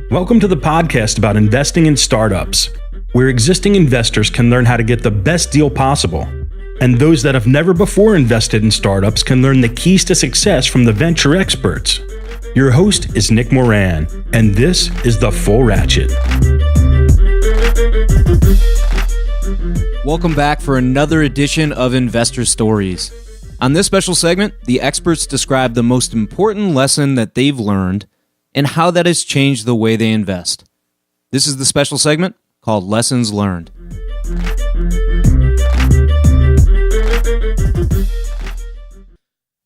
Welcome to the podcast about investing in startups, where existing investors can learn how to get the best deal possible, and those that have never before invested in startups can learn the keys to success from the venture experts. Your host is Nick Moran, and this is The Full Ratchet. Welcome back for another edition of Investor Stories. On this special segment, the experts describe the most important lesson that they've learned and how that has changed the way they invest. This is the special segment called Lessons Learned.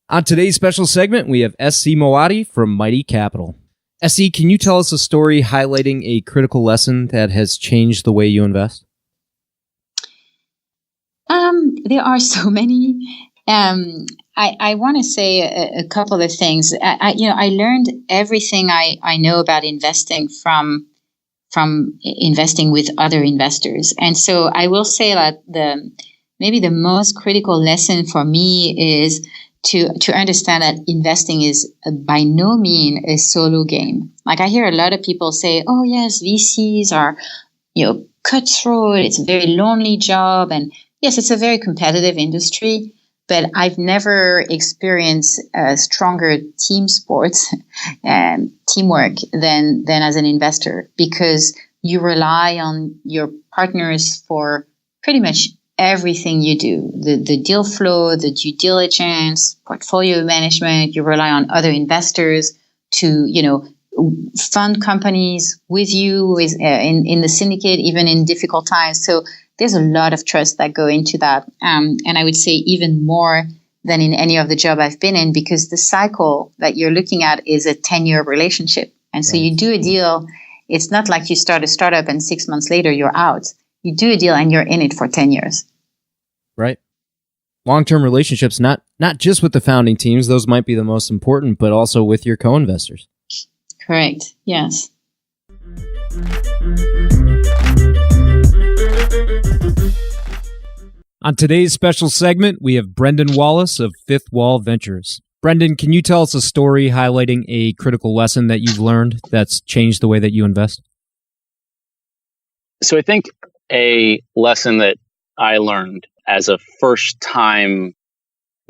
On today's special segment, we have SC Moatti from Moatti Capital. SC, can you tell us a story highlighting a critical lesson that has changed the way you invest? There are so many. I want to say a couple of things. I learned everything I know about investing from investing with other investors, and so I will say that maybe the most critical lesson for me is to understand that investing is by no means a solo game. Like I hear a lot of people say, "Oh yes, VCs are cutthroat. It's a very lonely job," and yes, it's a very competitive industry. But I've never experienced a stronger team sports and teamwork than as an investor, because you rely on your partners for pretty much everything you do. The deal flow, the due diligence, portfolio management. You rely on other investors to fund companies with you in the syndicate, even in difficult times. So there's a lot of trust that go into that. And I would say even more than in any of the job I've been in, because the cycle that you're looking at is a 10-year relationship. And so you do a deal. It's not like you start a startup and 6 months later you're out. You do a deal and you're in it for 10 years. Right. Long-term relationships, not just with the founding teams. Those might be the most important, but also with your co-investors. Correct. Yes. On today's special segment, we have Brendan Wallace of Fifth Wall Ventures. Brendan, can you tell us a story highlighting a critical lesson that you've learned that's changed the way that you invest? So I think a lesson that I learned as a first-time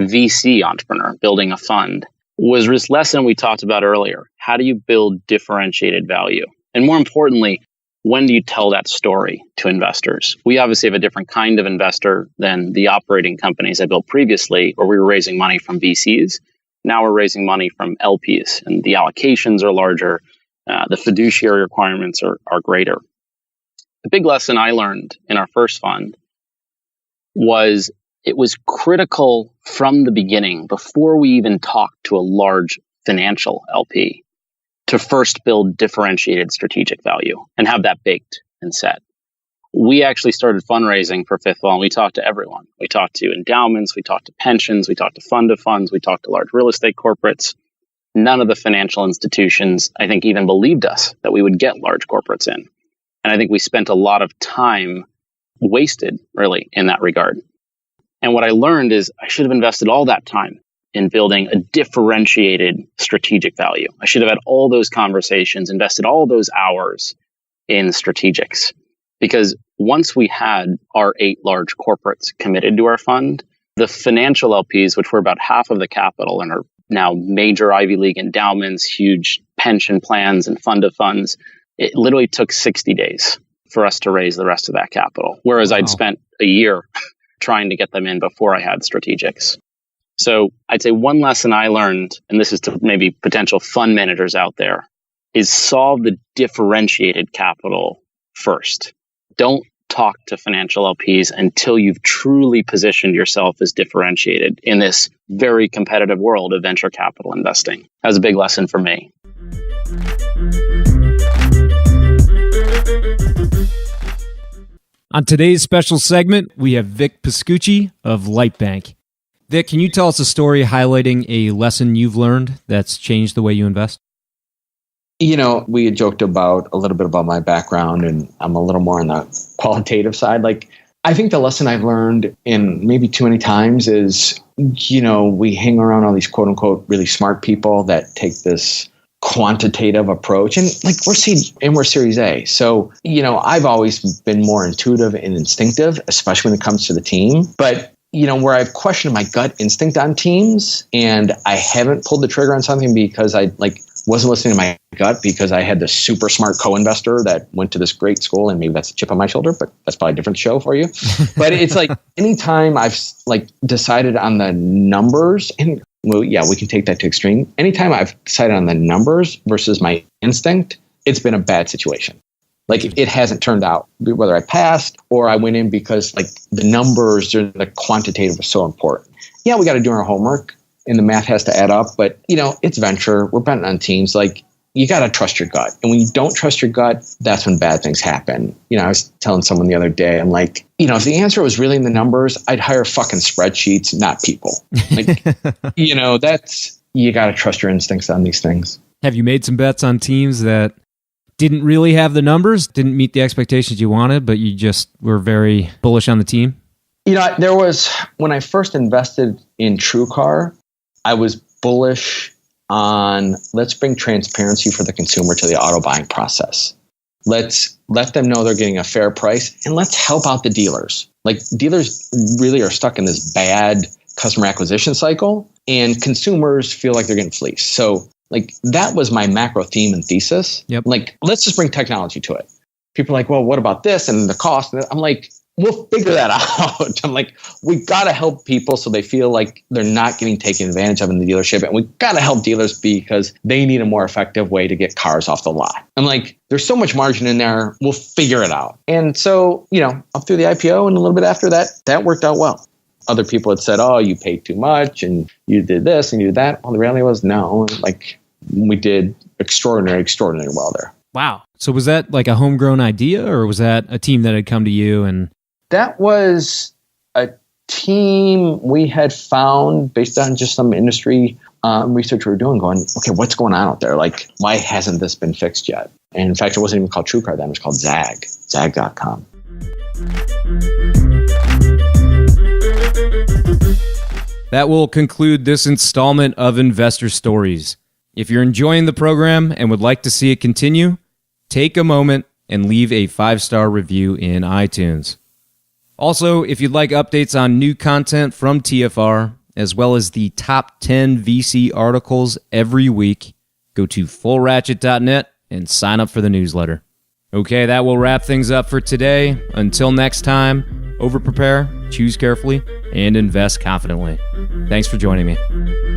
VC entrepreneur building a fund was this lesson we talked about earlier. How do you build differentiated value? And more importantly, when do you tell that story to investors? We obviously have a different kind of investor than the operating companies I built previously, where we were raising money from VCs. Now we're raising money from LPs, and the allocations are larger. The fiduciary requirements are greater. The big lesson I learned in our first fund was it was critical from the beginning, before we even talked to a large financial LP, to first build differentiated strategic value and have that baked and set. We actually started fundraising for Fifth Wall, and we talked to everyone. We talked to endowments, we talked to pensions, we talked to fund of funds, we talked to large real estate corporates. None of the financial institutions, I think, even believed us that we would get large corporates in. And I think we spent a lot of time wasted, really, in that regard. And what I learned is I should have invested all that time in building a differentiated strategic value. I should have had all those conversations, invested all those hours in strategics. Because once we had our 8 large corporates committed to our fund, the financial LPs, which were about half of the capital and are now major Ivy League endowments, huge pension plans and fund of funds, it literally took 60 days for us to raise the rest of that capital. Whereas I'd spent a year trying to get them in before I had strategics. So I'd say one lesson I learned, and this is to maybe potential fund managers out there, is solve the differentiated capital first. Don't talk to financial LPs until you've truly positioned yourself as differentiated in this very competitive world of venture capital investing. That was a big lesson for me. On today's special segment, we have Vic Pascucci of Lightbank. Vic, can you tell us a story highlighting a lesson you've learned that's changed the way you invest? We had joked about a little bit about my background, and I'm a little more on the qualitative side. Like I think the lesson I've learned, in maybe too many times, is, we hang around all these quote unquote really smart people that take this quantitative approach, and we're Series A. So, I've always been more intuitive and instinctive, especially when it comes to the team. But, where I've questioned my gut instinct on teams, and I haven't pulled the trigger on something because I wasn't listening to my gut because I had this super smart co-investor that went to this great school, and maybe that's a chip on my shoulder, but that's probably a different show for you. But it's anytime I've decided on the numbers, and well, yeah, we can take that to extreme. Anytime I've decided on the numbers versus my instinct, it's been a bad situation. It hasn't turned out, whether I passed or I went in because the numbers or the quantitative was so important. Yeah, we got to do our homework and the math has to add up, but it's venture. We're betting on teams. You got to trust your gut. And when you don't trust your gut, that's when bad things happen. I was telling someone the other day, I'm like, if the answer was really in the numbers, I'd hire fucking spreadsheets, not people. You got to trust your instincts on these things. Have you made some bets on teams that didn't really have the numbers, didn't meet the expectations you wanted, but you just were very bullish on the team? There was, when I first invested in TrueCar, I was bullish on, let's bring transparency for the consumer to the auto buying process. Let's let them know they're getting a fair price, and let's help out the dealers. Dealers really are stuck in this bad customer acquisition cycle, and consumers feel like they're getting fleeced. So that was my macro theme and thesis. Yep. Let's just bring technology to it. People are like, well, what about this and the cost? And I'm like, we'll figure that out. I'm like, we got to help people so they feel like they're not getting taken advantage of in the dealership. And we got to help dealers because they need a more effective way to get cars off the lot. I'm like, there's so much margin in there. We'll figure it out. And so, up through the IPO and a little bit after that, that worked out well. Other people had said, oh, you paid too much and you did this and you did that. Well, the reality was no, we did extraordinarily well there. Wow. So was that a homegrown idea, or was that a team that had come to you? And that was a team we had found based on just some industry research we were doing, going, okay, what's going on out there? Why hasn't this been fixed yet? And in fact, it wasn't even called TrueCar then. It was called Zag.com. That will conclude this installment of Investor Stories. If you're enjoying the program and would like to see it continue, take a moment and leave a 5-star review in iTunes. Also, if you'd like updates on new content from TFR, as well as the top 10 VC articles every week, go to fullratchet.net and sign up for the newsletter. Okay, that will wrap things up for today. Until next time, over-prepare, choose carefully, and invest confidently. Thanks for joining me.